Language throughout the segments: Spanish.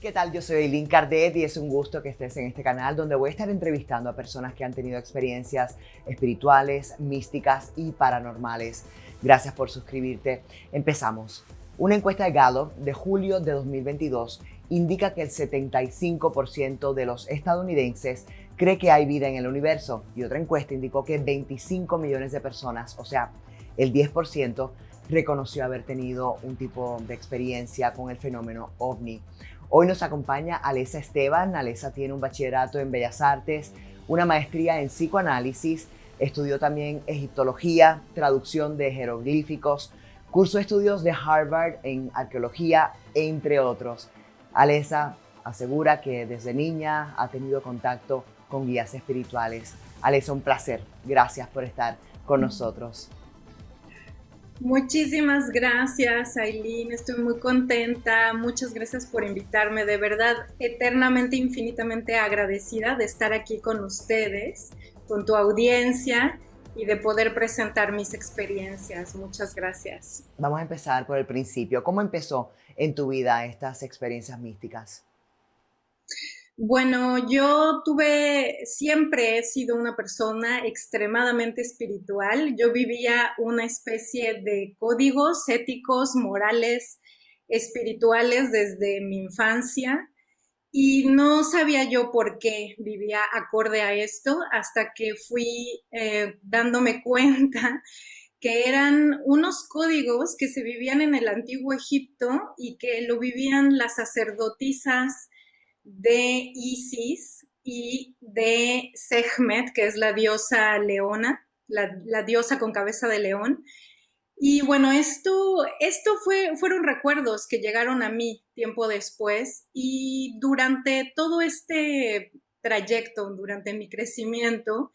¿Qué tal? Yo soy Eileen Cardet y es un gusto que estés en este canal donde voy a estar entrevistando a personas que han tenido experiencias espirituales, místicas y paranormales. Gracias por suscribirte. Empezamos. Una encuesta de Gallup de julio de 2022 indica que el 75% de los estadounidenses cree que hay vida en el universo y otra encuesta indicó que 25 millones de personas, o sea, el 10%, reconoció haber tenido un tipo de experiencia con el fenómeno OVNI. Hoy nos acompaña Alessa Esteban. Alessa tiene un bachillerato en Bellas Artes, una maestría en psicoanálisis, estudió también egiptología, traducción de jeroglíficos, cursó estudios de Harvard en arqueología, entre otros. Alessa asegura que desde niña ha tenido contacto con guías espirituales. Alessa, un placer. Gracias por estar con nosotros. Muchísimas gracias, Aileen. Estoy muy contenta. Muchas gracias por invitarme. De verdad, eternamente, infinitamente agradecida de estar aquí con ustedes, con tu audiencia y de poder presentar mis experiencias. Muchas gracias. Vamos a empezar por el principio. ¿Cómo empezó en tu vida estas experiencias místicas? Bueno, siempre he sido una persona extremadamente espiritual. Yo vivía una especie de códigos éticos, morales, espirituales desde mi infancia y no sabía yo por qué vivía acorde a esto hasta que fui dándome cuenta que eran unos códigos que se vivían en el antiguo Egipto y que lo vivían las sacerdotisas de Isis y de Sekhmet, que es la diosa leona, la diosa con cabeza de león. Y bueno, fueron recuerdos que llegaron a mí tiempo después y durante todo este trayecto, durante mi crecimiento,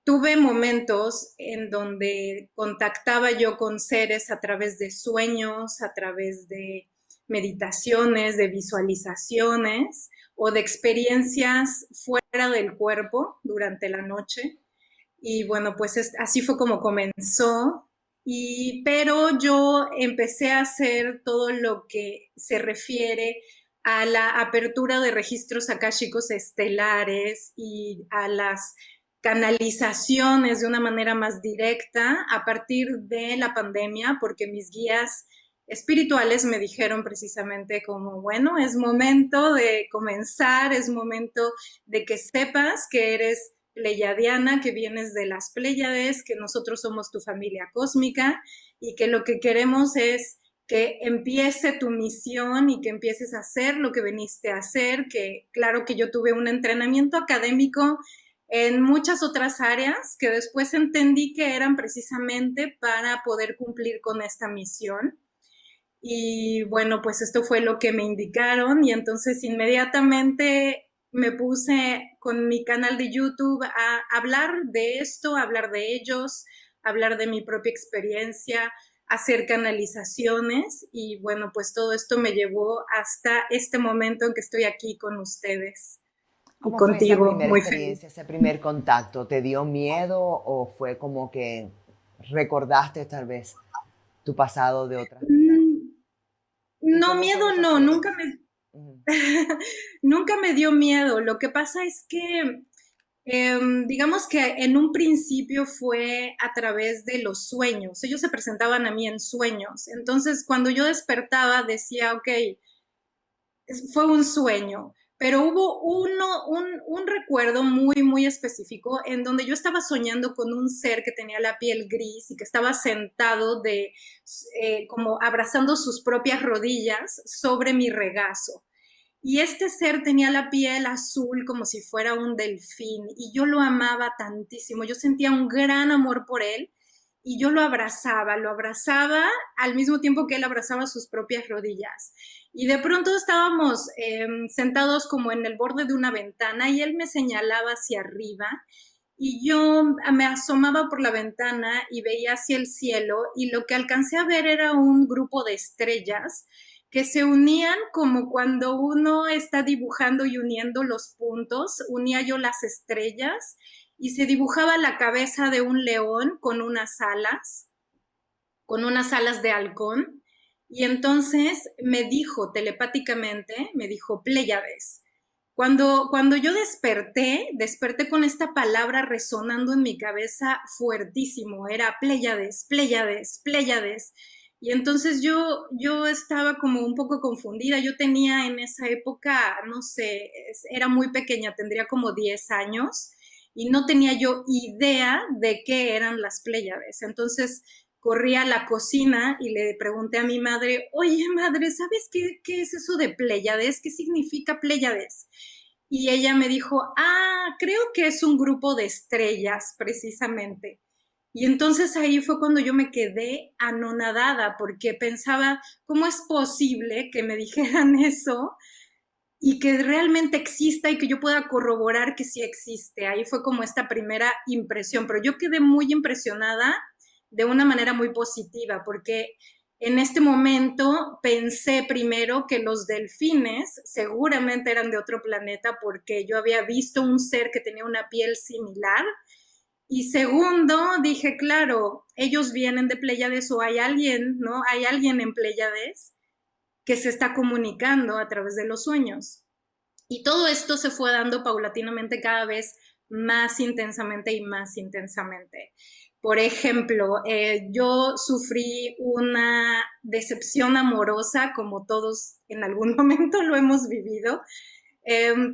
tuve momentos en donde contactaba yo con seres a través de sueños, a través de meditaciones, de visualizaciones o de experiencias fuera del cuerpo durante la noche. Y bueno, pues así fue como comenzó. Pero yo empecé a hacer todo lo que se refiere a la apertura de registros akáshicos estelares y a las canalizaciones de una manera más directa a partir de la pandemia, porque mis guías espirituales me dijeron precisamente como, bueno, es momento de comenzar, es momento de que sepas que eres pleyadiana, que vienes de las Pléyades, que nosotros somos tu familia cósmica y que lo que queremos es que empiece tu misión y que empieces a hacer lo que veniste a hacer, que claro que yo tuve un entrenamiento académico en muchas otras áreas que después entendí que eran precisamente para poder cumplir con esta misión. Y bueno, pues esto fue lo que me indicaron y entonces inmediatamente me puse con mi canal de YouTube a hablar de esto, a hablar de ellos, a hablar de mi propia experiencia, hacer canalizaciones y bueno, pues todo esto me llevó hasta este momento en que estoy aquí con ustedes y ¿Cómo fue esa contigo, primera muy feliz. experiencia, ese primer contacto? ¿Te dio miedo o fue como que recordaste tal vez tu pasado de otras vidas? Mm, ¿Y No, cómo fueron miedo esos no, sueños? Ujú. nunca me dio miedo. Lo que pasa es que digamos que en un principio fue a través de los sueños. Ellos se presentaban a mí en sueños. Entonces, cuando yo despertaba, decía, ok, fue un sueño. Pero hubo un recuerdo muy, muy específico en donde yo estaba soñando con un ser que tenía la piel gris y que estaba sentado como abrazando sus propias rodillas sobre mi regazo. Y este ser tenía la piel azul como si fuera un delfín y yo lo amaba tantísimo, yo sentía un gran amor por él y yo lo abrazaba al mismo tiempo que él abrazaba sus propias rodillas. Y de pronto estábamos sentados como en el borde de una ventana y él me señalaba hacia arriba y yo me asomaba por la ventana y veía hacia el cielo y lo que alcancé a ver era un grupo de estrellas que se unían como cuando uno está dibujando y uniendo los puntos, unía yo las estrellas y se dibujaba la cabeza de un león con unas alas de halcón Y entonces me dijo telepáticamente, me dijo Pléyades. Cuando yo desperté con esta palabra resonando en mi cabeza fuertísimo, era Pléyades, Pléyades, Pléyades. Y entonces yo estaba como un poco confundida, yo tenía en esa época, no sé, era muy pequeña, tendría como 10 años y no tenía yo idea de qué eran las Pléyades. Entonces corrí a la cocina y le pregunté a mi madre, oye madre, ¿sabes qué es eso de Pléyades? ¿Qué significa Pléyades? Y ella me dijo, creo que es un grupo de estrellas, precisamente. Y entonces ahí fue cuando yo me quedé anonadada, porque pensaba, ¿cómo es posible que me dijeran eso y que realmente exista y que yo pueda corroborar que sí existe? Ahí fue como esta primera impresión, pero yo quedé muy impresionada de una manera muy positiva, porque en este momento pensé primero que los delfines seguramente eran de otro planeta porque yo había visto un ser que tenía una piel similar. Y segundo, dije, claro, ellos vienen de Pléyades o hay alguien, ¿no? Hay alguien en Pléyades que se está comunicando a través de los sueños. Y todo esto se fue dando paulatinamente cada vez más intensamente y más intensamente. Por ejemplo, yo sufrí una decepción amorosa, como todos en algún momento lo hemos vivido,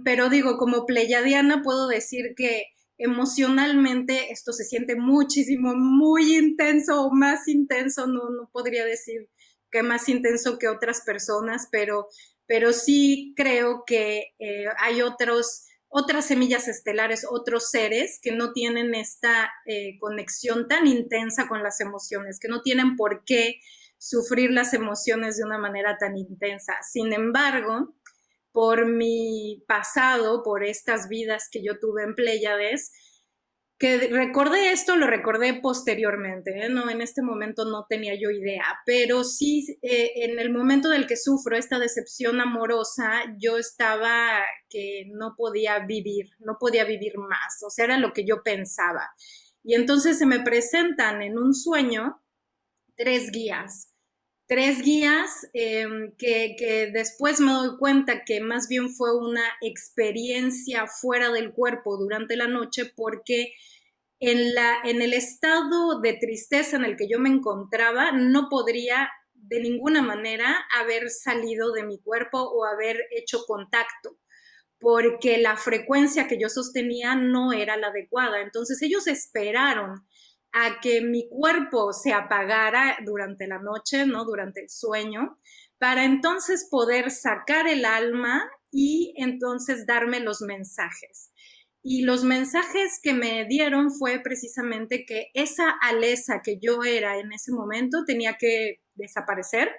pero digo, como pleyadiana puedo decir que emocionalmente esto se siente muchísimo, muy intenso o más intenso, no podría decir que más intenso que otras personas, pero sí creo que hay otras semillas estelares, otros seres que no tienen esta conexión tan intensa con las emociones, que no tienen por qué sufrir las emociones de una manera tan intensa. Sin embargo, por mi pasado, por estas vidas que yo tuve en Pléyades, que recordé esto, lo recordé posteriormente, ¿eh? No, en este momento no tenía yo idea, pero sí en el momento del que sufro esta decepción amorosa, yo estaba que no podía vivir más, o sea, era lo que yo pensaba. Y entonces se me presentan en un sueño tres guías. Tres guías que después me doy cuenta que más bien fue una experiencia fuera del cuerpo durante la noche porque en el estado de tristeza en el que yo me encontraba no podría de ninguna manera haber salido de mi cuerpo o haber hecho contacto porque la frecuencia que yo sostenía no era la adecuada. Entonces ellos esperaron a que mi cuerpo se apagara durante la noche, ¿no? Durante el sueño, para entonces poder sacar el alma y entonces darme los mensajes. Y los mensajes que me dieron fue precisamente que esa Alesa que yo era en ese momento tenía que desaparecer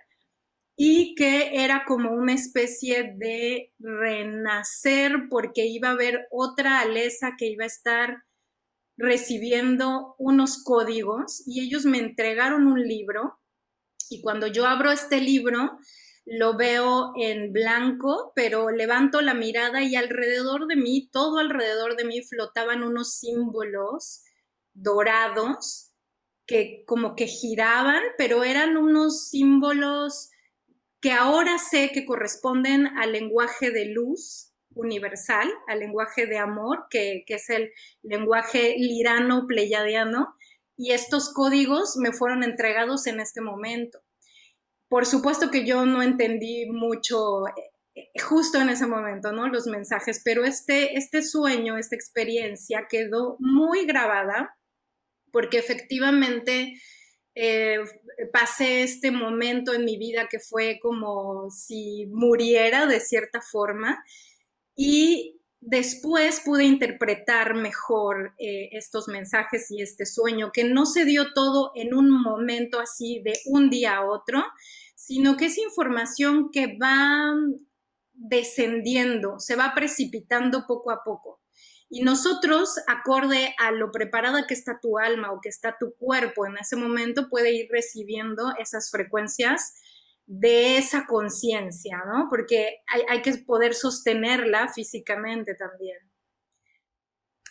y que era como una especie de renacer porque iba a haber otra Alesa que iba a estar recibiendo unos códigos y ellos me entregaron un libro y cuando yo abro este libro lo veo en blanco, pero levanto la mirada y alrededor de mí, todo alrededor de mí flotaban unos símbolos dorados que como que giraban, pero eran unos símbolos que ahora sé que corresponden al lenguaje de luz universal, al lenguaje de amor, que es el lenguaje lirano pleyadiano, y estos códigos me fueron entregados en este momento. Por supuesto que yo no entendí mucho justo en ese momento, ¿no? Los mensajes, pero este sueño, esta experiencia quedó muy grabada porque efectivamente eh, pasé este momento en mi vida que fue como si muriera de cierta forma y después pude interpretar mejor estos mensajes y este sueño, que no se dio todo en un momento así de un día a otro, sino que es información que va descendiendo, se va precipitando poco a poco. Y nosotros, acorde a lo preparada que está tu alma o que está tu cuerpo en ese momento, puede ir recibiendo esas frecuencias de esa conciencia, ¿no? Porque hay que poder sostenerla físicamente también.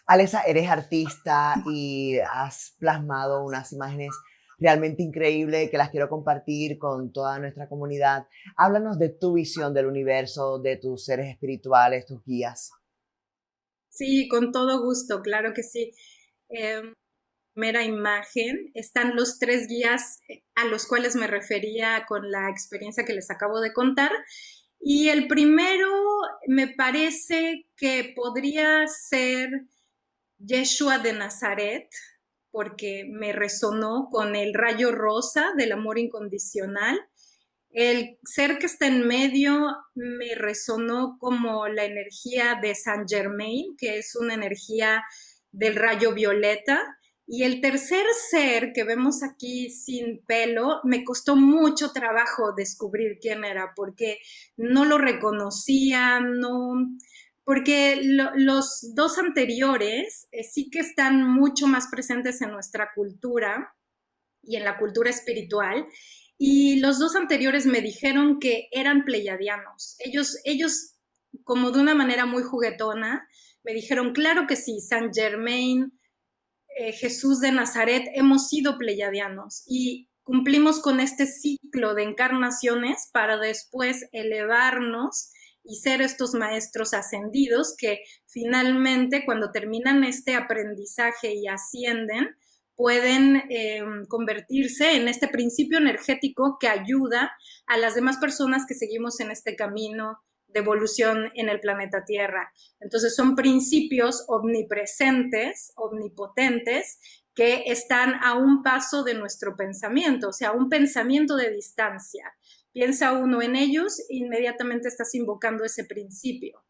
Alexa, eres artista y has plasmado unas imágenes realmente increíble que las quiero compartir con toda nuestra comunidad. Háblanos de tu visión del universo, de tus seres espirituales, tus guías. Sí, con todo gusto, claro que sí. Primera imagen están los tres guías a los cuales me refería con la experiencia que les acabo de contar. Y el primero me parece que podría ser Yeshua de Nazaret, porque me resonó con el rayo rosa del amor incondicional. El ser que está en medio me resonó como la energía de Saint Germain, que es una energía del rayo violeta. Y el tercer ser que vemos aquí sin pelo, me costó mucho trabajo descubrir quién era, porque no lo reconocía, no, porque los dos anteriores sí que están mucho más presentes en nuestra cultura y en la cultura espiritual. Y los dos anteriores me dijeron que eran pleyadianos. Ellos como de una manera muy juguetona, me dijeron, claro que sí, Saint Germain, Jesús de Nazaret, hemos sido pleyadianos y cumplimos con este ciclo de encarnaciones para después elevarnos y ser estos maestros ascendidos que finalmente cuando terminan este aprendizaje y ascienden, pueden convertirse en este principio energético que ayuda a las demás personas que seguimos en este camino de evolución en el planeta Tierra. Entonces son principios omnipresentes, omnipotentes, que están a un paso de nuestro pensamiento, o sea, un pensamiento de distancia. Piensa uno en ellos, inmediatamente estás invocando ese principio.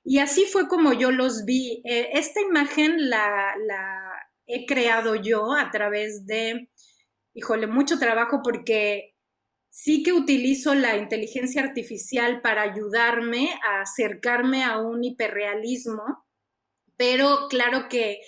Y así fue como yo los vi. Esta imagen la he creado yo a través de, híjole, mucho trabajo porque sí que utilizo la inteligencia artificial para ayudarme a acercarme a un hiperrealismo, pero claro que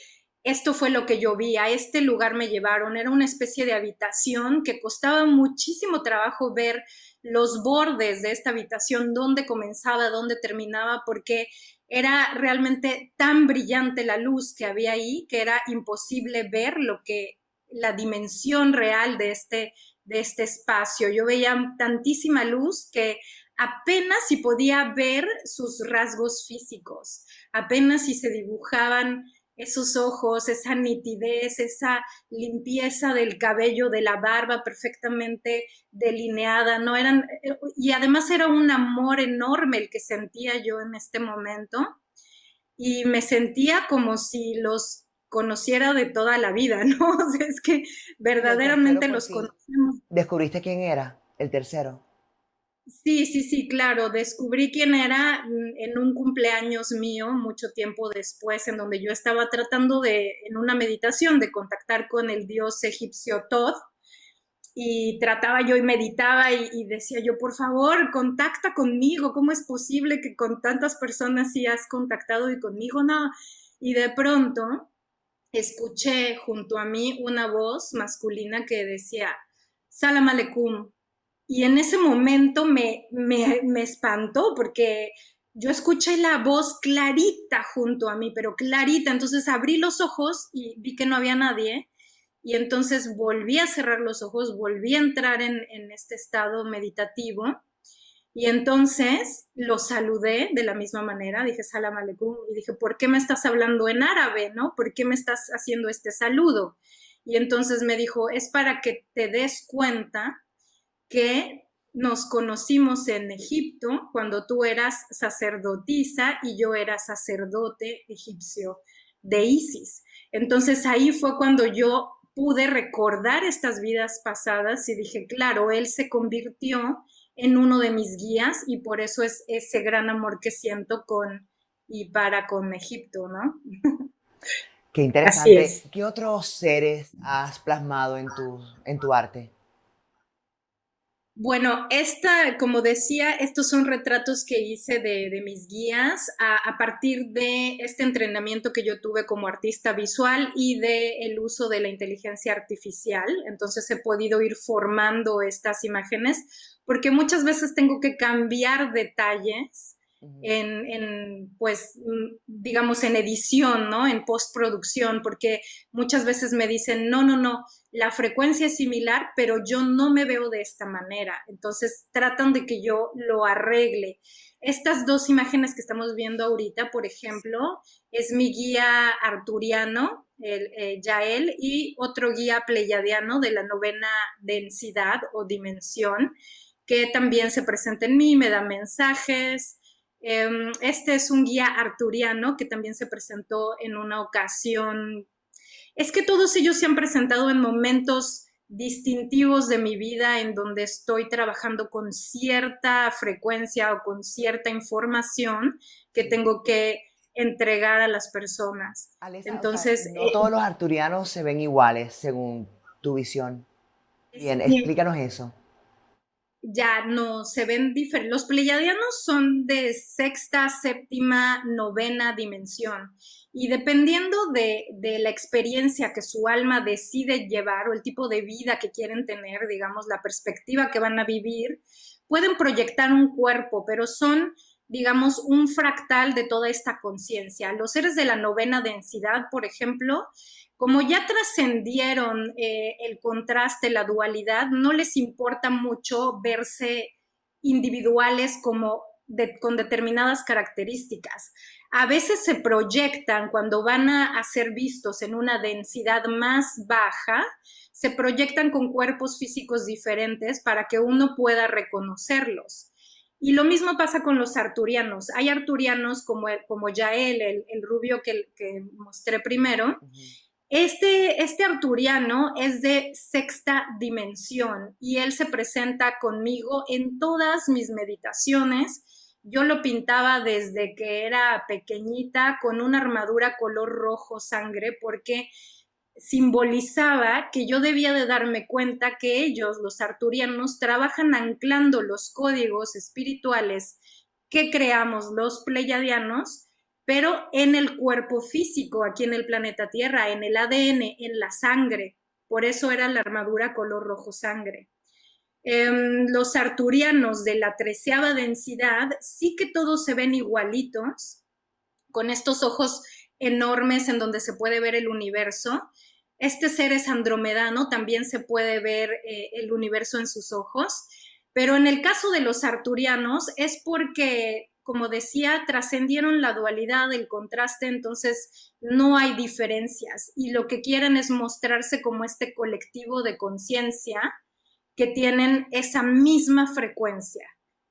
esto fue lo que yo vi, a este lugar me llevaron, era una especie de habitación que costaba muchísimo trabajo ver los bordes de esta habitación, dónde comenzaba, dónde terminaba, porque era realmente tan brillante la luz que había ahí que era imposible ver lo que la dimensión real de este espacio. Yo veía tantísima luz que apenas si podía ver sus rasgos físicos, apenas si se dibujaban esos ojos, esa nitidez, esa limpieza del cabello, de la barba perfectamente delineada, no eran, y además era un amor enorme el que sentía yo en este momento, y me sentía como si los conociera de toda la vida, ¿no? O sea, es que Y el tercero, verdaderamente por los fin, conocemos. ¿descubriste quién era el tercero? Sí, sí, sí, claro. Descubrí quién era en un cumpleaños mío, mucho tiempo después, en donde yo estaba tratando de, en una meditación, de contactar con el dios egipcio Thoth, y trataba yo y meditaba y decía yo, por favor, contacta conmigo, ¿cómo es posible que con tantas personas sí has contactado y conmigo no? Y de pronto escuché junto a mí una voz masculina que decía, Salam aleikum. Y en ese momento me espantó porque yo escuché la voz clarita junto a mí, pero clarita. Entonces abrí los ojos y vi que no había nadie. Y entonces volví a cerrar los ojos, volví a entrar en este estado meditativo. Y entonces lo saludé de la misma manera, dije salam aleikum y dije, ¿por qué me estás hablando en árabe, no? ¿Por qué me estás haciendo este saludo? Y entonces me dijo, es para que te des cuenta que nos conocimos en Egipto cuando tú eras sacerdotisa y yo era sacerdote egipcio de Isis. Entonces ahí fue cuando yo pude recordar estas vidas pasadas y dije, claro, él se convirtió en uno de mis guías y por eso es ese gran amor que siento con y para con Egipto, ¿no? Qué Así interesante. es. ¿Qué otros seres has plasmado en tu arte? Bueno, como decía, estos son retratos que hice de mis guías a partir de este entrenamiento que yo tuve como artista visual y de el uso de la inteligencia artificial. Entonces he podido ir formando estas imágenes porque muchas veces tengo que cambiar detalles Ujú. pues, digamos, en edición, ¿no? En postproducción, porque muchas veces me dicen, no, la frecuencia es similar, pero yo no me veo de esta manera. Entonces tratan de que yo lo arregle. Estas dos imágenes que estamos viendo ahorita, por ejemplo, es mi guía arturiano, Yael, y otro guía pleiadiano de la novena densidad o dimensión, que también se presenta en mí, me da mensajes. Este es un guía arturiano que también se presentó en una ocasión. Es que todos ellos se han presentado en momentos distintivos de mi vida en donde estoy trabajando con cierta frecuencia o con cierta información que Sí. tengo que entregar a las personas. Alesa, o sea, Entonces, no todos los arturianos se ven iguales según tu visión. Bien, sí, explícanos eso. ya no se ven diferentes. Los pleiadianos son de sexta, séptima, novena dimensión. Y dependiendo de la experiencia que su alma decide llevar o el tipo de vida que quieren tener, digamos, la perspectiva que van a vivir, pueden proyectar un cuerpo, pero son, digamos, un fractal de toda esta conciencia. Los seres de la novena densidad, por ejemplo, como ya trascendieron el contraste, la dualidad, no les importa mucho verse individuales con determinadas características. A veces se proyectan cuando van a ser vistos en una densidad más baja, se proyectan con cuerpos físicos diferentes para que uno pueda reconocerlos. Y lo mismo pasa con los arturianos. Hay arturianos como Yael, el rubio que mostré primero. Ujú. Este arturiano es de sexta dimensión y él se presenta conmigo en todas mis meditaciones. Yo lo pintaba desde que era pequeñita con una armadura color rojo sangre porque simbolizaba que yo debía de darme cuenta que ellos, los arturianos, trabajan anclando los códigos espirituales que creamos los pleiadianos, pero en el cuerpo físico, aquí en el planeta Tierra, en el ADN, en la sangre. Por eso era la armadura color rojo sangre. Los arturianos de la 13ª densidad sí que todos se ven igualitos, con estos ojos enormes en donde se puede ver el universo. Este ser es andromedano, también se puede ver el universo en sus ojos, pero en el caso de los arturianos es porque, como decía, trascendieron la dualidad, el contraste, entonces no hay diferencias y lo que quieren es mostrarse como este colectivo de conciencia que tienen esa misma frecuencia.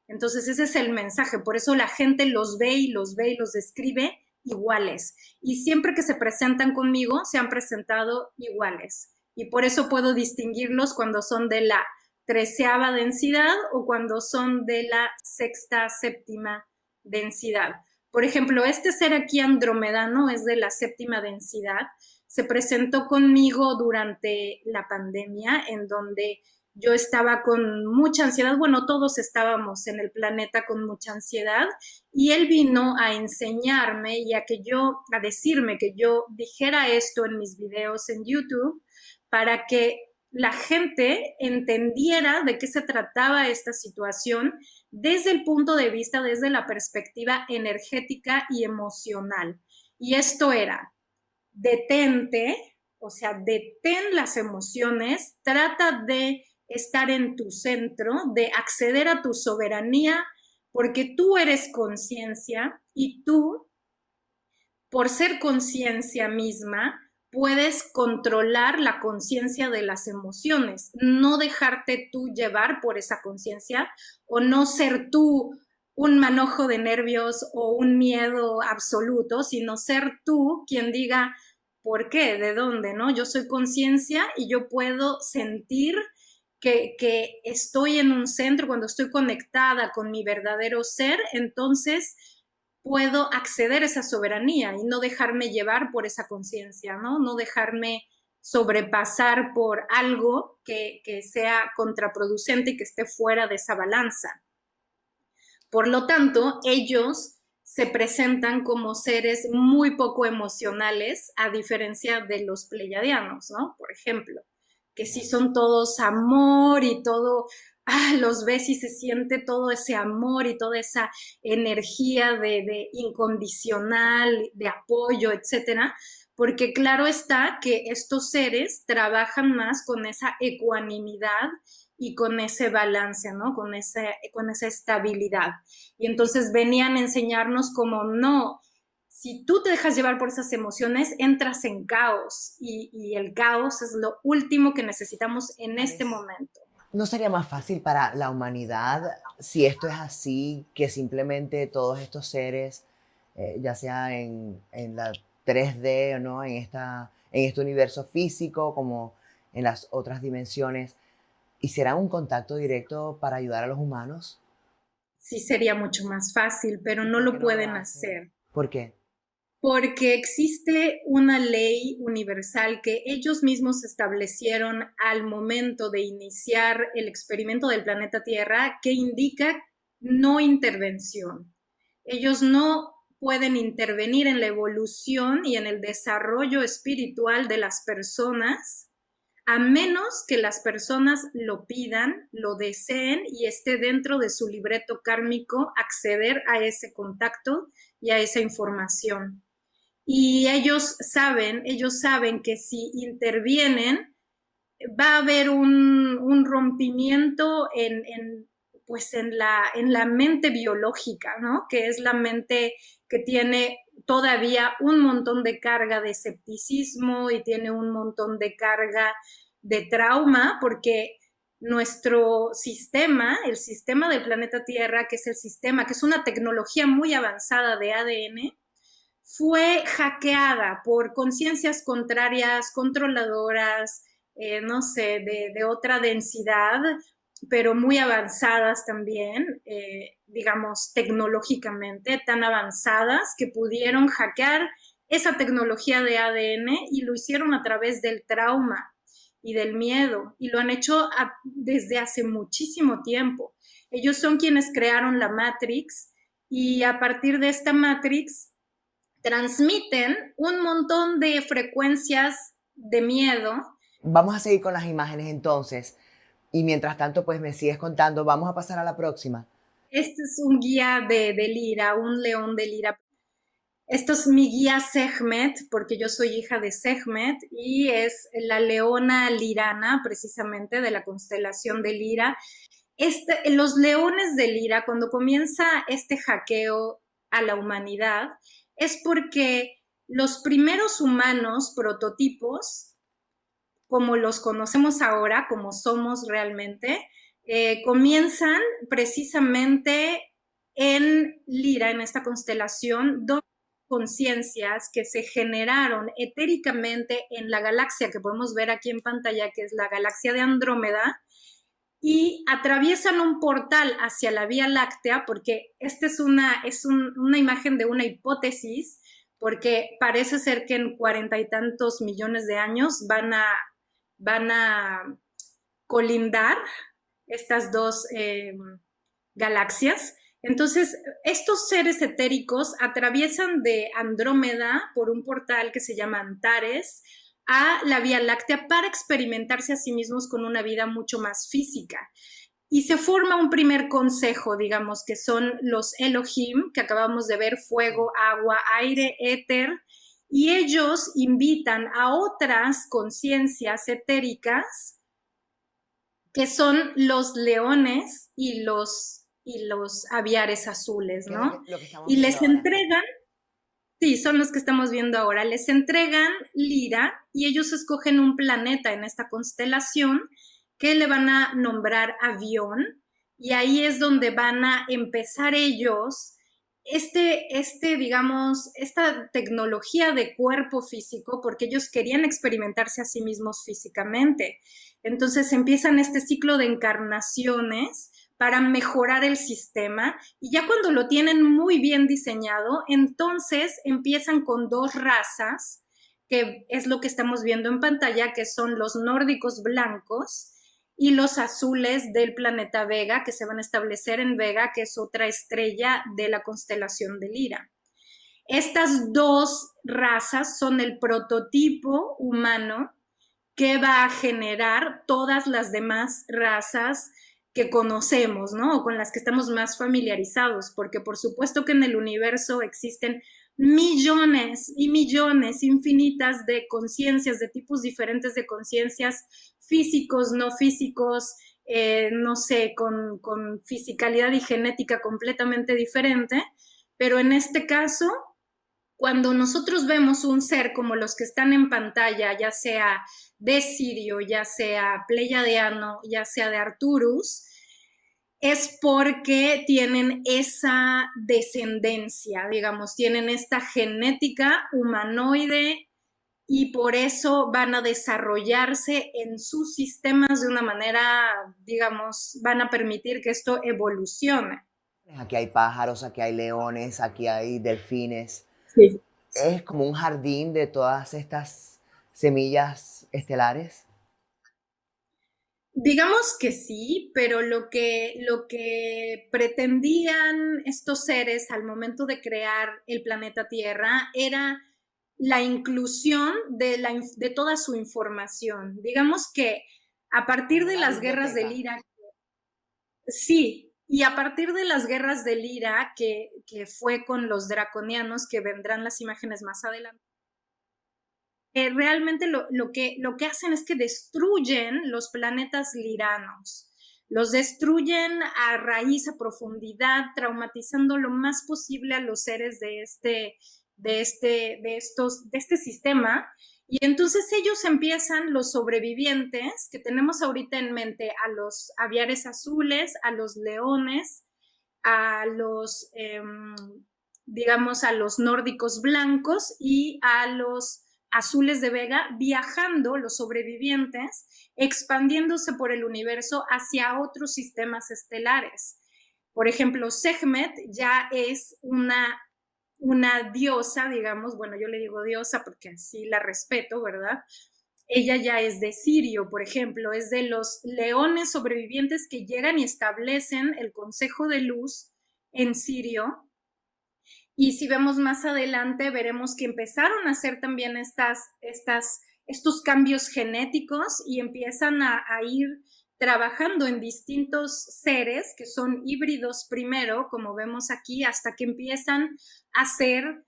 Entonces ese es el mensaje, por eso la gente los ve y los ve y los describe iguales. Y siempre que se presentan conmigo, se han presentado iguales. Y por eso puedo distinguirlos cuando son de la 13ª densidad o cuando son de la sexta, séptima densidad. Por ejemplo, este ser aquí andromedano es de la séptima densidad. Se presentó conmigo durante la pandemia, en donde yo estaba con mucha ansiedad, bueno, todos estábamos en el planeta con mucha ansiedad, y él vino a enseñarme y a decirme que yo dijera esto en mis videos en YouTube para que la gente entendiera de qué se trataba esta situación desde el punto de vista, desde la perspectiva energética y emocional. Y esto era, detente, o sea, detén las emociones, trata de estar en tu centro, de acceder a tu soberanía, porque tú eres conciencia y tú, por ser conciencia misma, puedes controlar la conciencia de las emociones, no dejarte tú llevar por esa conciencia o no ser tú un manojo de nervios o un miedo absoluto, sino ser tú quien diga, ¿por qué? ¿De dónde? ¿No? Yo soy conciencia y yo puedo sentir que estoy en un centro, cuando estoy conectada con mi verdadero ser, entonces puedo acceder a esa soberanía y no dejarme llevar por esa conciencia, ¿no? No dejarme sobrepasar por algo que sea contraproducente y que esté fuera de esa balanza. Por lo tanto, ellos se presentan como seres muy poco emocionales, a diferencia de los pleiadianos, ¿no? Por ejemplo, que sí Ya. son todos amor y todo los ves y se siente todo ese amor y toda esa energía de incondicional, de apoyo, etcétera, porque claro está que estos seres trabajan más con esa ecuanimidad y con ese balance, ¿no? Con esa estabilidad. Y entonces venían a enseñarnos como no, si tú te dejas llevar por esas emociones, entras en caos y el caos es lo último que necesitamos en este momento. ¿No sería más fácil para la humanidad si esto es así, que simplemente todos estos seres, ya sea en la 3D o no, en este universo físico, como en las otras dimensiones, hicieran un contacto directo para ayudar a los humanos? Sí sería mucho más fácil, pero ¿Y no por qué lo no lo pueden hacen? hacer. ¿Por qué? Porque existe una ley universal que ellos mismos establecieron al momento de iniciar el experimento del planeta Tierra que indica no intervención. Ellos no pueden intervenir en la evolución y en el desarrollo espiritual de las personas a menos que las personas lo pidan, lo deseen y esté dentro de su libreto kármico acceder a ese contacto y a esa información. Y ellos saben que si intervienen, va a haber un rompimiento pues en la mente biológica, ¿no? Que es la mente que tiene todavía un montón de carga de escepticismo y tiene un montón de carga de trauma, porque nuestro sistema, el sistema del planeta Tierra, que es el sistema, que es una tecnología muy avanzada de ADN, fue hackeada por conciencias contrarias, controladoras, no sé, de otra densidad, pero muy avanzadas también, digamos, tecnológicamente, tan avanzadas que pudieron hackear esa tecnología de ADN y lo hicieron a través del trauma y del miedo, y lo han hecho desde hace muchísimo tiempo. Ellos son quienes crearon la Matrix y a partir de esta Matrix transmiten un montón de frecuencias de miedo. Vamos a seguir con las imágenes entonces. Y mientras tanto, pues me sigues contando. Vamos a pasar a la próxima. Este es un guía de Lira, un león de Lira. Esto es mi guía Sekhmet, porque yo soy hija de Sekhmet, y es la leona lirana, precisamente, de la constelación de Lira. Los leones de Lira, cuando comienza este hackeo a la humanidad, es porque los primeros humanos prototipos, como los conocemos ahora, como somos realmente, comienzan precisamente en Lira, en esta constelación, dos conciencias que se generaron etéricamente en la galaxia que podemos ver aquí en pantalla, que es la galaxia de Andrómeda, y atraviesan un portal hacia la Vía Láctea, porque esta es una imagen de una hipótesis, porque parece ser que en 40 y tantos millones de años van a colindar estas dos galaxias. Entonces, estos seres etéricos atraviesan de Andrómeda por un portal que se llama Antares a la Vía Láctea para experimentarse a sí mismos con una vida mucho más física. Y se forma un primer consejo, digamos, que son los Elohim, que acabamos de ver, fuego, agua, aire, éter, y ellos invitan a otras conciencias etéricas, que son los leones y los aviares azules, ¿Qué es ¿no? lo que estamos Y viendo les ahora? entregan, sí, son los que estamos viendo ahora, les entregan Lira y ellos escogen un planeta en esta constelación que le van a nombrar avión, y ahí es donde van a empezar ellos digamos, esta tecnología de cuerpo físico, porque ellos querían experimentarse a sí mismos físicamente. Entonces empiezan este ciclo de encarnaciones para mejorar el sistema, y ya cuando lo tienen muy bien diseñado, entonces empiezan con dos razas, que es lo que estamos viendo en pantalla, que son los nórdicos blancos y los azules del planeta Vega, que se van a establecer en Vega, que es otra estrella de la constelación de Lira. Estas dos razas son el prototipo humano que va a generar todas las demás razas que conocemos, ¿no? O con las que estamos más familiarizados, porque por supuesto que en el universo existen millones y millones infinitas de conciencias, de tipos diferentes de conciencias, físicos, no físicos, no sé, con fisicalidad y genética completamente diferente, pero en este caso, cuando nosotros vemos un ser como los que están en pantalla, ya sea de Sirio, ya sea pleiadiano, ya sea de Arcturus, es porque tienen esa descendencia, digamos, tienen esta genética humanoide y por eso van a desarrollarse en sus sistemas de una manera, digamos, van a permitir que esto evolucione. Aquí hay pájaros, aquí hay leones, aquí hay delfines. Sí. Es como un jardín de todas estas semillas estelares. Digamos que sí, pero lo que pretendían estos seres al momento de crear el planeta Tierra era la inclusión de toda su información. Digamos que a partir Como de una las guerras del biblioteca. Irak, sí, y a partir de las guerras del Irak, que fue con los draconianos, que vendrán las imágenes más adelante, realmente lo que hacen es que destruyen los planetas liranos. Los destruyen a raíz, a profundidad, traumatizando lo más posible a los seres de este sistema. Y entonces ellos empiezan, los sobrevivientes, que tenemos ahorita en mente, a los aviares azules, a los leones, a los, digamos, a los nórdicos blancos y a los azules de Vega, viajando los sobrevivientes, expandiéndose por el universo hacia otros sistemas estelares. Por ejemplo, Sekhmet ya es una diosa, digamos, bueno, yo le digo diosa porque así la respeto, ¿verdad? Ella ya es de Sirio, por ejemplo, es de los leones sobrevivientes que llegan y establecen el Consejo de Luz en Sirio. Y si vemos más adelante, veremos que empezaron a hacer también estos cambios genéticos y empiezan a ir trabajando en distintos seres que son híbridos primero, como vemos aquí, hasta que empiezan a ser,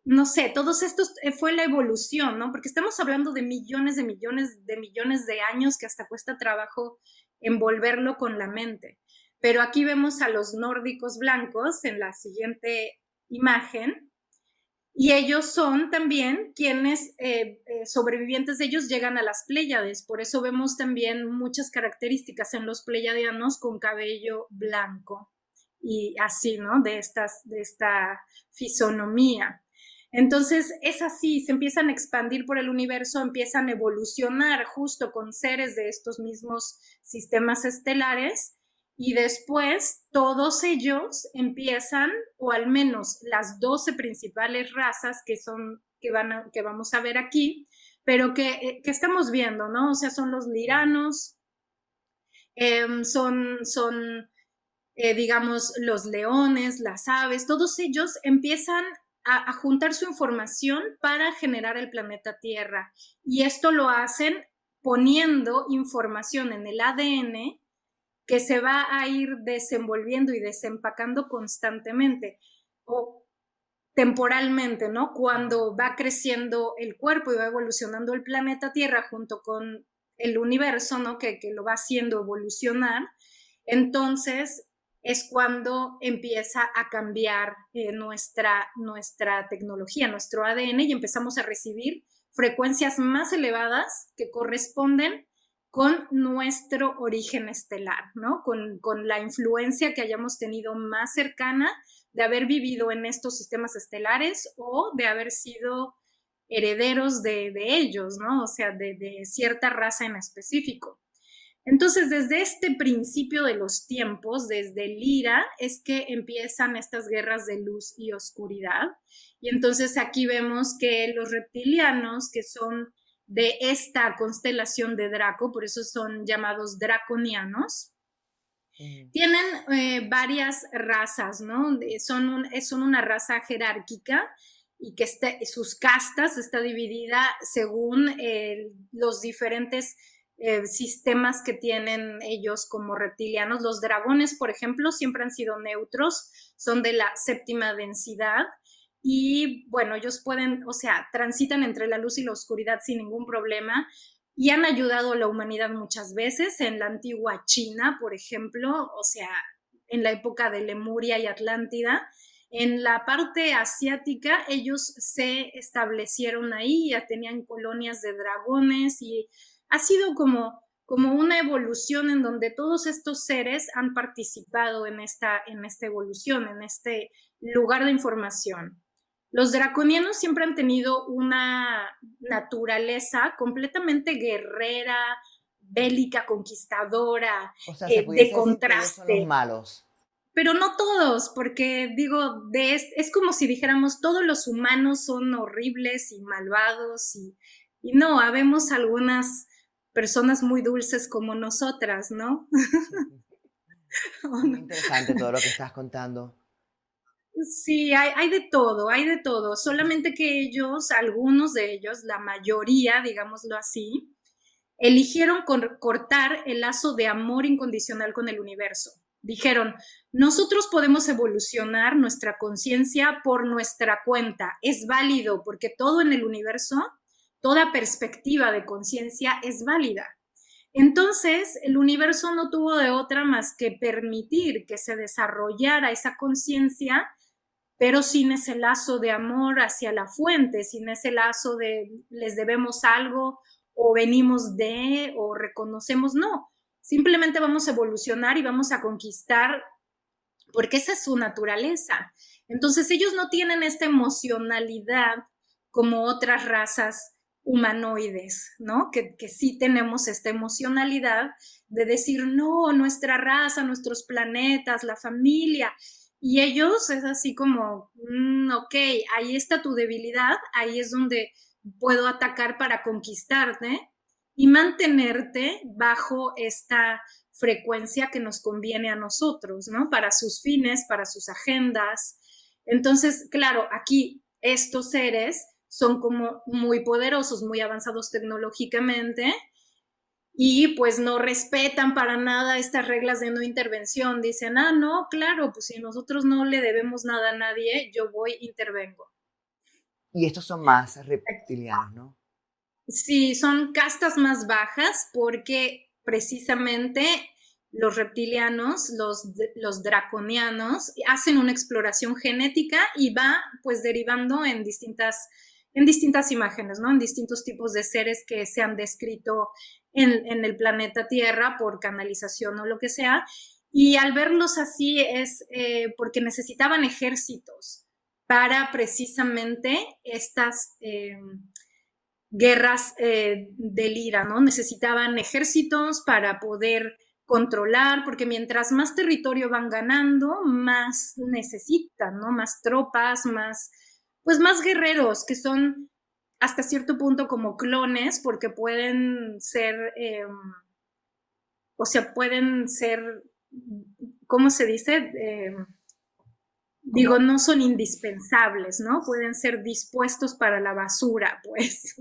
no sé, todos estos, fue la evolución, ¿no? Porque estamos hablando de millones de millones de millones de años que hasta cuesta trabajo envolverlo con la mente. Pero aquí vemos a los nórdicos blancos en la siguiente imagen, y ellos son también quienes, sobrevivientes de ellos, llegan a las Pléyades. Por eso vemos también muchas características en los pleiadianos con cabello blanco y así, ¿no? De esta fisonomía. Entonces es así, se empiezan a expandir por el universo, empiezan a evolucionar justo con seres de estos mismos sistemas estelares, y después todos ellos empiezan, o al menos las 12 principales razas que vamos a ver aquí, pero que estamos viendo, ¿no? O sea, son los liranos, digamos, los leones, las aves, todos ellos empiezan a juntar su información para generar el planeta Tierra. Y esto lo hacen poniendo información en el ADN que se va a ir desenvolviendo y desempacando constantemente o temporalmente, ¿no? Cuando va creciendo el cuerpo y va evolucionando el planeta Tierra junto con el universo, ¿no? Que lo va haciendo evolucionar, entonces es cuando empieza a cambiar nuestra tecnología, nuestro ADN, y empezamos a recibir frecuencias más elevadas que corresponden con nuestro origen estelar, ¿no? Con la influencia que hayamos tenido más cercana de haber vivido en estos sistemas estelares o de haber sido herederos de ellos, ¿no? O sea, de cierta raza en específico. Entonces, desde este principio de los tiempos, desde Lira, es que empiezan estas guerras de luz y oscuridad. Y entonces aquí vemos que los reptilianos, que son de esta constelación de Draco, por eso son llamados draconianos, tienen varias razas, ¿no? Son una raza jerárquica y que sus castas está dividida según los diferentes sistemas que tienen ellos como reptilianos. Los dragones, por ejemplo, siempre han sido neutros, son de la séptima densidad y bueno, ellos pueden, o sea, transitan entre la luz y la oscuridad sin ningún problema y han ayudado a la humanidad muchas veces en la antigua China, por ejemplo, o sea, en la época de Lemuria y Atlántida. En la parte asiática, ellos se establecieron ahí, ya tenían colonias de dragones y ha sido como una evolución en donde todos estos seres han participado en esta evolución, en este lugar de información. Los draconianos siempre han tenido una naturaleza completamente guerrera, bélica, conquistadora, O sea, se de pudiese decir que ellos son los contraste. malos. Pero no todos, porque digo, es como si dijéramos todos los humanos son horribles y malvados y no, habemos algunas personas muy dulces como nosotras, ¿no? ¿O Muy no? interesante todo lo que estás contando. Sí, hay de todo, hay de todo. Solamente que ellos, algunos de ellos, la mayoría, digámoslo así, eligieron cortar el lazo de amor incondicional con el universo. Dijeron, nosotros podemos evolucionar nuestra conciencia por nuestra cuenta. Es válido porque todo en el universo, toda perspectiva de conciencia es válida. Entonces, el universo no tuvo de otra más que permitir que se desarrollara esa conciencia, pero sin ese lazo de amor hacia la fuente, sin ese lazo de les debemos algo o venimos de o reconocemos, no, simplemente vamos a evolucionar y vamos a conquistar porque esa es su naturaleza. Entonces ellos no tienen esta emocionalidad como otras razas humanoides, ¿no? Que sí tenemos esta emocionalidad de decir, no, nuestra raza, nuestros planetas, la familia, y ellos es así como, ok, ahí está tu debilidad, ahí es donde puedo atacar para conquistarte y mantenerte bajo esta frecuencia que nos conviene a nosotros, ¿no? Para sus fines, para sus agendas. Entonces, claro, aquí estos seres son como muy poderosos, muy avanzados tecnológicamente, y pues no respetan para nada estas reglas de no intervención. Dicen, ah, no, claro, pues si nosotros no le debemos nada a nadie, yo voy, intervengo. Y estos son más reptilianos, ¿no? Sí, son castas más bajas porque precisamente los reptilianos, los draconianos, hacen una exploración genética y va pues derivando en distintas imágenes, ¿no? En distintos tipos de seres que se han descrito en el planeta Tierra por canalización o lo que sea. Y al verlos así es porque necesitaban ejércitos para precisamente estas guerras del IRA, ¿no? Necesitaban ejércitos para poder controlar, porque mientras más territorio van ganando, más necesitan, ¿no? Más tropas, más, pues más guerreros, que son hasta cierto punto como clones, porque pueden ser, o sea, pueden ser, ¿cómo se dice? ¿Cómo? Digo, no son indispensables, ¿no? Pueden ser dispuestos para la basura, pues.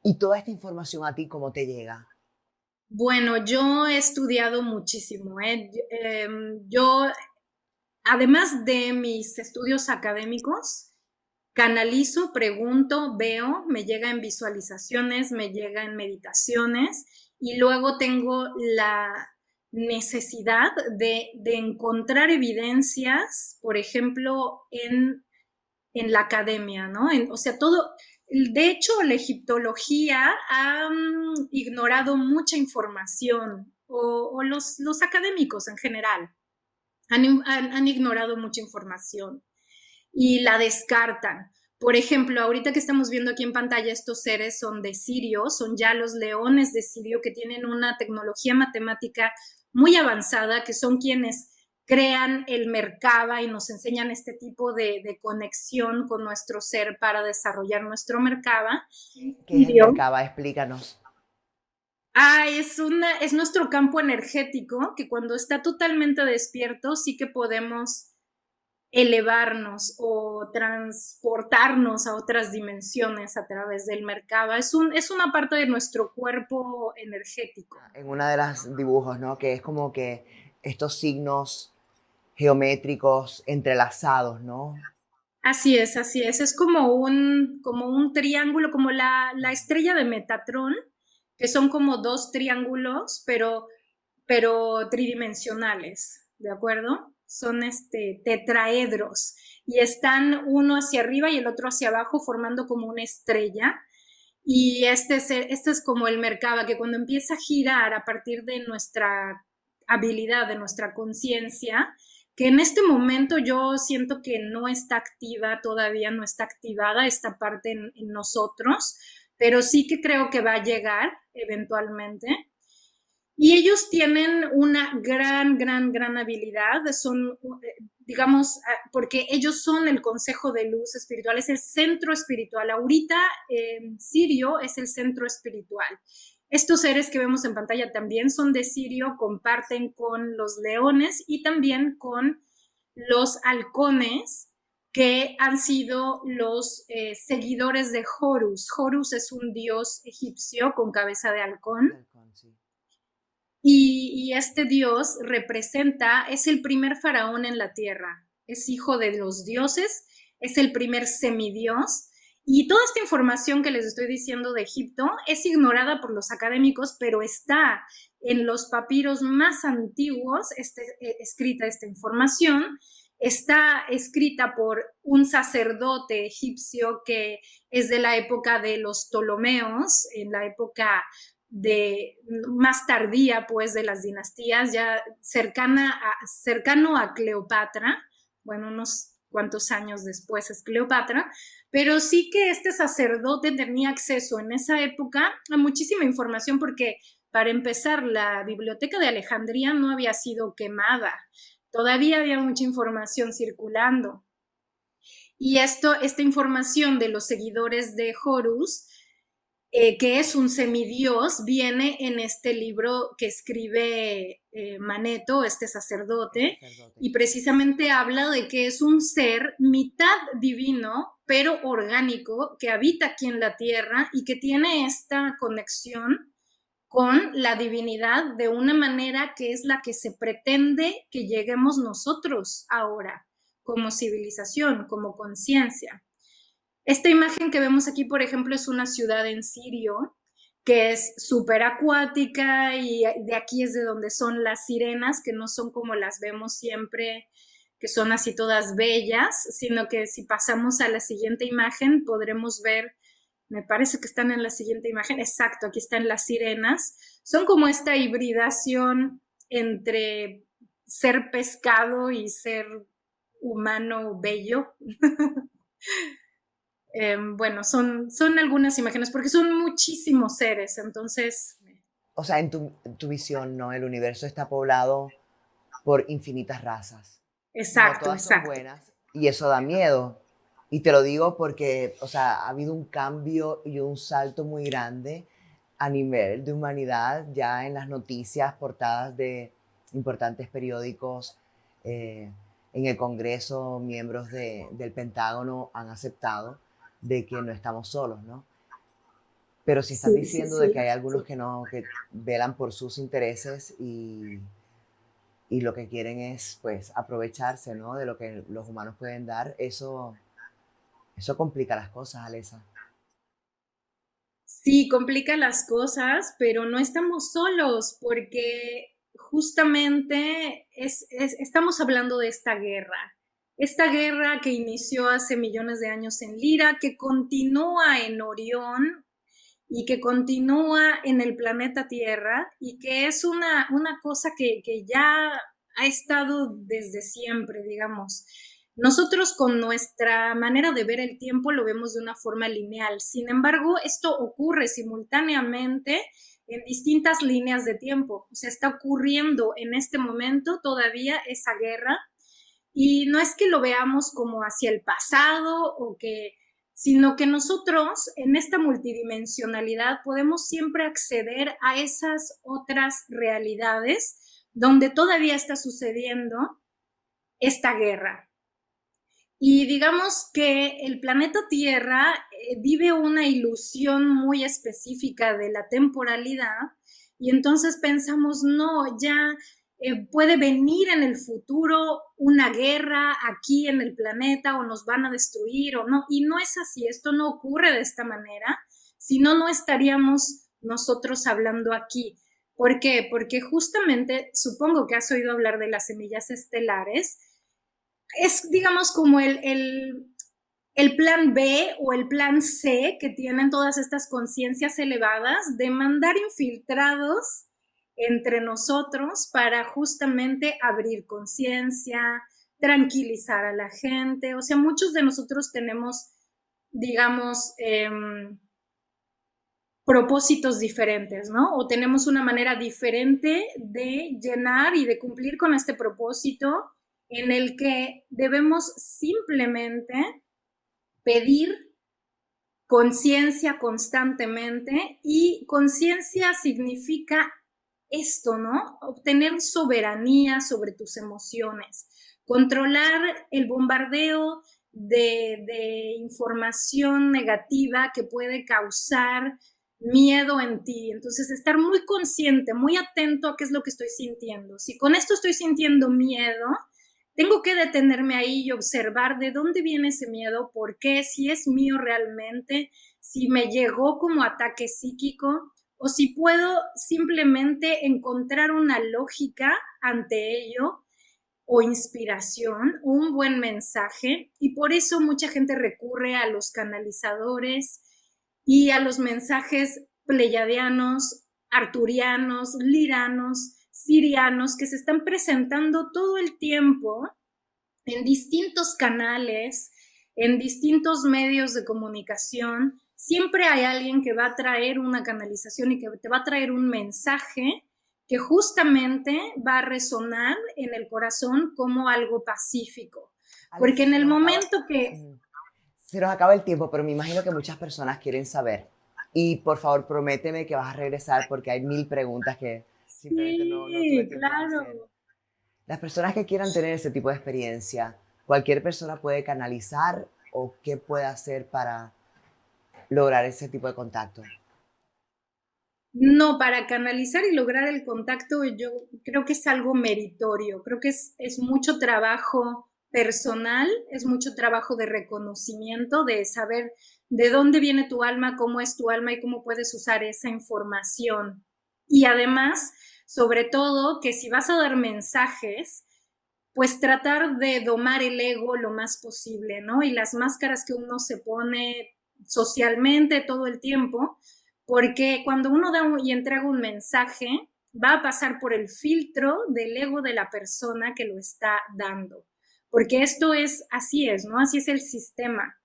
Y toda esta información a ti, ¿cómo te llega? Bueno, yo he estudiado muchísimo, ¿eh? Yo, además de mis estudios académicos, canalizo, pregunto, veo, me llega en visualizaciones, me llega en meditaciones y luego tengo la necesidad de encontrar evidencias, por ejemplo, en la academia, ¿no? O sea, todo, de hecho, la egiptología ha ignorado mucha información, o los académicos en general han ignorado mucha información y la descartan. Por ejemplo, ahorita que estamos viendo aquí en pantalla, estos seres son de Sirio, son ya los leones de Sirio que tienen una tecnología matemática muy avanzada, que son quienes crean el Merkaba y nos enseñan este tipo de conexión con nuestro ser para desarrollar nuestro Merkaba. ¿Qué es el Sirio. Merkaba? Explícanos. Es nuestro campo energético que cuando está totalmente despierto sí que podemos elevarnos o transportarnos a otras dimensiones a través del Merkaba. Es una parte de nuestro cuerpo energético. En una de las dibujos, ¿no? Que es como que estos signos geométricos entrelazados, ¿no? Así es, así es. Es como un triángulo, como la estrella de Metatron, que son como dos triángulos, pero tridimensionales, ¿de acuerdo? Son tetraedros y están uno hacia arriba y el otro hacia abajo formando como una estrella. Y este es como el Merkaba, que cuando empieza a girar a partir de nuestra habilidad, de nuestra conciencia, que en este momento yo siento que no está activa, todavía no está activada esta parte en nosotros, pero sí que creo que va a llegar eventualmente. Y ellos tienen una gran habilidad, son, digamos, porque ellos son el Consejo de Luz Espiritual, es el centro espiritual. Ahorita Sirio es el centro espiritual. Estos seres que vemos en pantalla también son de Sirio, comparten con los leones y también con los halcones, que han sido los seguidores de Horus. Horus es un dios egipcio con cabeza de halcón. Y este dios representa, es el primer faraón en la tierra, es hijo de los dioses, es el primer semidios. Y toda esta información que les estoy diciendo de Egipto es ignorada por los académicos, pero está en los papiros más antiguos escrita esta información. Está escrita por un sacerdote egipcio que es de la época de los Ptolomeos, en la época de más tardía pues de las dinastías, ya cercano a Cleopatra, bueno, unos cuantos años después es Cleopatra, pero sí que este sacerdote tenía acceso en esa época a muchísima información porque para empezar la biblioteca de Alejandría no había sido quemada, todavía había mucha información circulando. Y esta información de los seguidores de Horus, que es un semidios, viene en este libro que escribe Maneto, este sacerdote, y precisamente habla de que es un ser mitad divino, pero orgánico, que habita aquí en la tierra y que tiene esta conexión con la divinidad de una manera que es la que se pretende que lleguemos nosotros ahora, como civilización, como conciencia. Esta imagen que vemos aquí, por ejemplo, es una ciudad en Sirio, que es súper acuática y de aquí es de donde son las sirenas, que no son como las vemos siempre, que son así todas bellas, sino que si pasamos a la siguiente imagen podremos ver, me parece que están en la siguiente imagen, exacto, aquí están las sirenas, son como esta hibridación entre ser pescado y ser humano bello. Bueno, son algunas imágenes, porque son muchísimos seres, entonces... O sea, en tu visión, ¿no? El universo está poblado por infinitas razas. No Exacto, todas son exacto. buenas y eso da miedo. Y te lo digo porque, o sea, ha habido un cambio y un salto muy grande a nivel de humanidad, ya en las noticias, portadas de importantes periódicos, eh, en el Congreso, miembros del Pentágono han aceptado de que no estamos solos, ¿no? Pero si están Sí, sí, diciendo de sí. que hay algunos que no, que velan por sus intereses y lo que quieren es, pues, aprovecharse, ¿no? De lo que los humanos pueden dar, eso complica las cosas, Alesa. Sí, complica las cosas, pero no estamos solos porque justamente estamos hablando de esta guerra que inició hace millones de años en Lira, que continúa en Orión y que continúa en el planeta Tierra y que es una cosa que ya ha estado desde siempre, digamos. Nosotros con nuestra manera de ver el tiempo lo vemos de una forma lineal. Sin embargo, esto ocurre simultáneamente en distintas líneas de tiempo. O sea, está ocurriendo en este momento todavía esa guerra y no es que lo veamos como hacia el pasado o que sino que nosotros en esta multidimensionalidad podemos siempre acceder a esas otras realidades donde todavía está sucediendo esta guerra. Y digamos que el planeta Tierra vive una ilusión muy específica de la temporalidad y entonces pensamos, no, ya puede venir en el futuro una guerra aquí en el planeta o nos van a destruir o no. Y no es así, esto no ocurre de esta manera, si no, no estaríamos nosotros hablando aquí. ¿Por qué? Porque justamente, supongo que has oído hablar de las semillas estelares, es, digamos, como el plan B o el plan C que tienen todas estas conciencias elevadas de mandar infiltrados entre nosotros para justamente abrir conciencia, tranquilizar a la gente. O sea, muchos de nosotros tenemos, digamos, propósitos diferentes, ¿no? O tenemos una manera diferente de llenar y de cumplir con este propósito en el que debemos simplemente pedir conciencia constantemente, y conciencia significa esto, ¿no? Obtener soberanía sobre tus emociones, controlar el bombardeo de información negativa que puede causar miedo en ti. Entonces, estar muy consciente, muy atento a qué es lo que estoy sintiendo. Si con esto estoy sintiendo miedo, tengo que detenerme ahí y observar de dónde viene ese miedo, por qué, si es mío realmente, si me llegó como ataque psíquico o si puedo simplemente encontrar una lógica ante ello o inspiración, un buen mensaje. Y por eso mucha gente recurre a los canalizadores y a los mensajes pleyadianos, arturianos, liranos, sirianos, que se están presentando todo el tiempo en distintos canales, en distintos medios de comunicación. Siempre hay alguien que va a traer una canalización y que te va a traer un mensaje que justamente va a resonar en el corazón como algo pacífico. Alexa, Porque en el momento que... se nos acaba el tiempo, pero me imagino que muchas personas quieren saber. Y por favor, prométeme que vas a regresar porque hay 1000 preguntas que simplemente no tuve Sí, tiempo de hacer. claro. Las personas que quieran tener ese tipo de experiencia, ¿cualquier persona puede canalizar o qué puede hacer para lograr ese tipo de contacto? No, para canalizar y lograr el contacto, yo creo que es algo meritorio, creo que es mucho trabajo personal, es mucho trabajo de reconocimiento, de saber de dónde viene tu alma, cómo es tu alma y cómo puedes usar esa información. Y además, sobre todo, que si vas a dar mensajes, pues tratar de domar el ego lo más posible, ¿no? Y las máscaras que uno se pone socialmente todo el tiempo, porque cuando uno da y entrega un mensaje, va a pasar por el filtro del ego de la persona que lo está dando, porque esto es, así es, ¿no? Así es el sistema.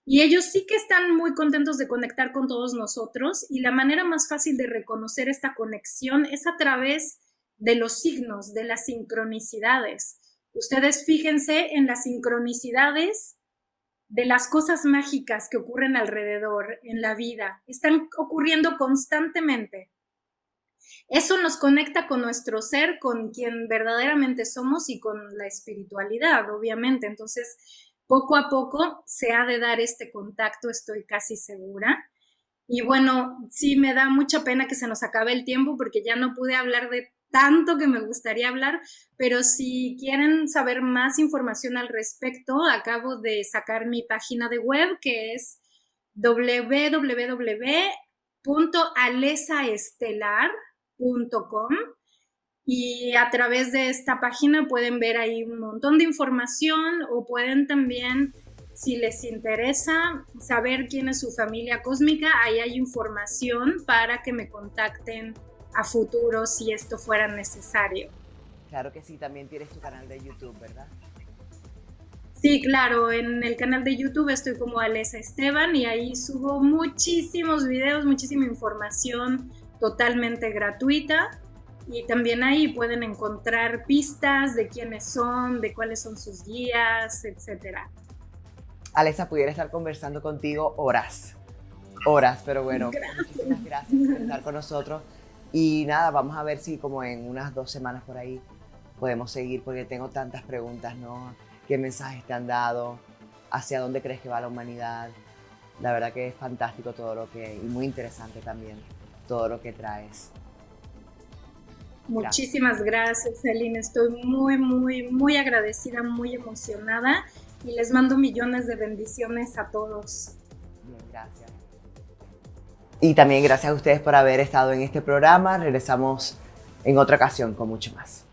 Y ellos sí que están muy contentos de conectar con todos nosotros, y la manera más fácil de reconocer esta conexión es a través de los signos, de las sincronicidades. Ustedes fíjense en las sincronicidades de las cosas mágicas que ocurren alrededor en la vida. Están ocurriendo constantemente. Eso nos conecta con nuestro ser, con quien verdaderamente somos y con la espiritualidad, obviamente. Entonces, poco a poco se ha de dar este contacto, estoy casi segura. Y bueno, sí me da mucha pena que se nos acabe el tiempo porque ya no pude hablar de tanto que me gustaría hablar, pero si quieren saber más información al respecto, acabo de sacar mi página de web, que es www.alesaestelar.com, y a través de esta página pueden ver ahí un montón de información, o pueden también, si les interesa saber quién es su familia cósmica, ahí hay información para que me contacten a futuro si esto fuera necesario. Claro que sí, también tienes tu canal de YouTube, ¿verdad? Sí, claro, en el canal de YouTube estoy como Alesa Esteban y ahí subo muchísimos videos, muchísima información totalmente gratuita, y también ahí pueden encontrar pistas de quiénes son, de cuáles son sus guías, etcétera. Alexa, pudiera estar conversando contigo horas, pero bueno, Gracias. muchísimas gracias por estar con nosotros. Y nada, vamos a ver si como en unas 2 semanas por ahí podemos seguir, porque tengo tantas preguntas, ¿no? ¿Qué mensajes te han dado? hacia dónde crees que va la humanidad. La verdad que es fantástico todo lo que, y muy interesante también, todo lo que traes. Muchísimas gracias, Celine. Estoy muy, muy, muy agradecida, muy emocionada y les mando millones de bendiciones a todos. Bien, gracias. Y también gracias a ustedes por haber estado en este programa. Regresamos en otra ocasión con mucho más.